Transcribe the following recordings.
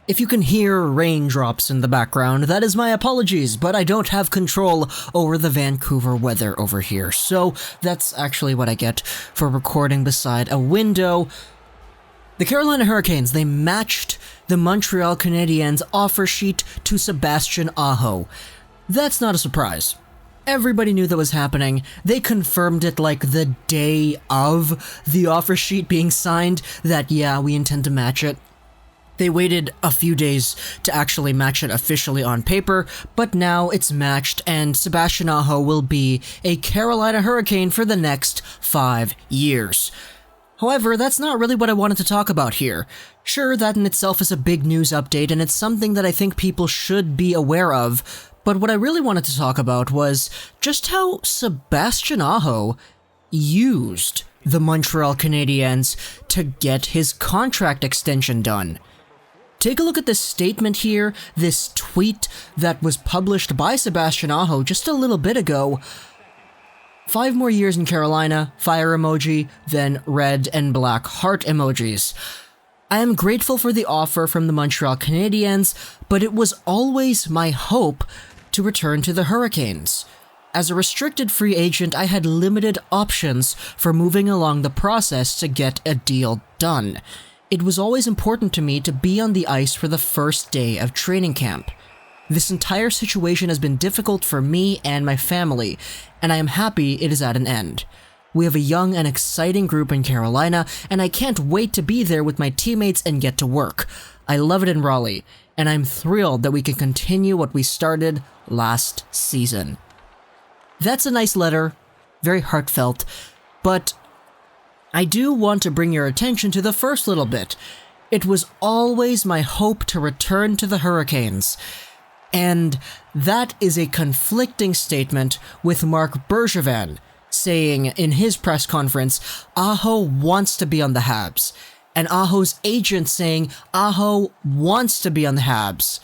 If you can hear raindrops in the background, that is my apologies, but I don't have control over the Vancouver weather over here, so that's actually what I get for recording beside a window. The Carolina Hurricanes, they matched the Montreal Canadiens offer sheet to Sebastian Aho. That's not a surprise. Everybody knew that was happening. They confirmed it like the day of the offer sheet being signed, that yeah, we intend to match it. They waited a few days to actually match it officially on paper, but now it's matched and Sebastian Aho will be a Carolina Hurricane for the next 5 years. However, that's not really what I wanted to talk about here. Sure, that in itself is a big news update and it's something that I think people should be aware of, but what I really wanted to talk about was just how Sebastian Aho used the Montreal Canadiens to get his contract extension done. Take a look at this statement here, this tweet that was published by Sebastian Aho just a little bit ago. 5 more years in Carolina, fire emoji, then red and black heart emojis. I am grateful for the offer from the Montreal Canadiens, but it was always my hope to return to the Hurricanes. As a restricted free agent, I had limited options for moving along the process to get a deal done. It was always important to me to be on the ice for the first day of training camp. This entire situation has been difficult for me and my family, and I am happy it is at an end. We have a young and exciting group in Carolina, and I can't wait to be there with my teammates and get to work. I love it in Raleigh, and I'm thrilled that we can continue what we started last season. That's a nice letter, very heartfelt, but I do want to bring your attention to the first little bit. It was always my hope to return to the Hurricanes. And that is a conflicting statement with Marc Bergevin saying in his press conference, Aho wants to be on the Habs. And Aho's agent saying Aho wants to be on the Habs.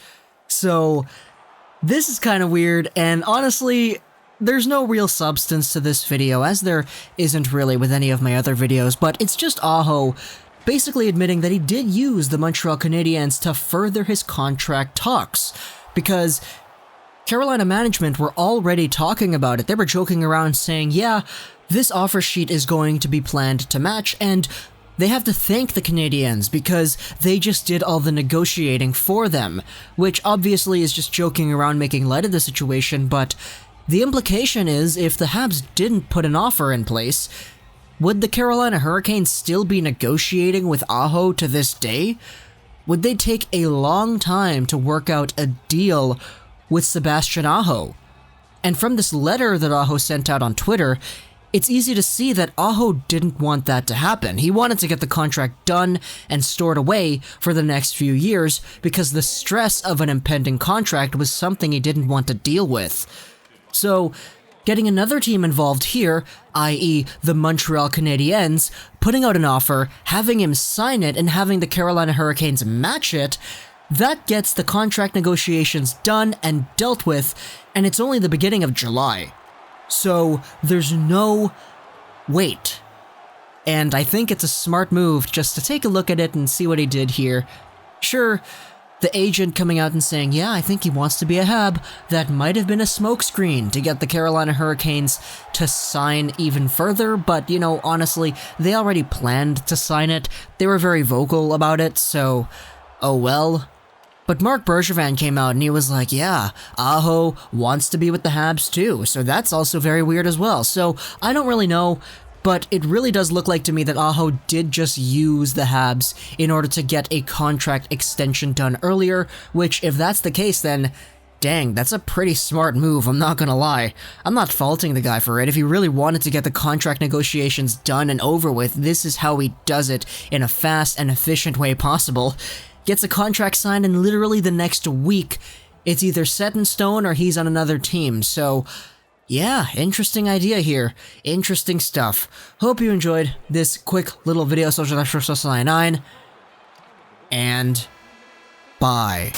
So this is kind of weird, and honestly, there's no real substance to this video, as there isn't really with any of my other videos, but it's just Aho basically admitting that he did use the Montreal Canadiens to further his contract talks, because Carolina management were already talking about it. They were joking around saying, yeah, this offer sheet is going to be planned to match, and they have to thank the Canadiens because they just did all the negotiating for them, which obviously is just joking around making light of the situation, but the implication is, if the Habs didn't put an offer in place, would the Carolina Hurricanes still be negotiating with Aho to this day? Would they take a long time to work out a deal with Sebastian Aho? And from this letter that Aho sent out on Twitter, it's easy to see that Aho didn't want that to happen. He wanted to get the contract done and stored away for the next few years because the stress of an impending contract was something he didn't want to deal with. So, getting another team involved here, i.e. the Montreal Canadiens, putting out an offer, having him sign it, and having the Carolina Hurricanes match it, that gets the contract negotiations done and dealt with, and it's only the beginning of July. So, there's no wait. And I think it's a smart move just to take a look at it and see what he did here. Sure, the agent coming out and saying, yeah, I think he wants to be a Hab, that might have been a smokescreen to get the Carolina Hurricanes to sign even further, but, you know, honestly, they already planned to sign it. They were very vocal about it, so, oh well. But Marc Bergevin came out and he was like, yeah, Aho wants to be with the Habs too, so that's also very weird as well. So, I don't really know, but it really does look like to me that Aho did just use the Habs in order to get a contract extension done earlier, which, if that's the case, then dang, that's a pretty smart move, I'm not gonna lie. I'm not faulting the guy for it. If he really wanted to get the contract negotiations done and over with, this is how he does it in a fast and efficient way possible. Gets a contract signed, and literally the next week, it's either set in stone or he's on another team, so yeah, interesting idea here. Interesting stuff. Hope you enjoyed this quick little video. Social 99, and bye.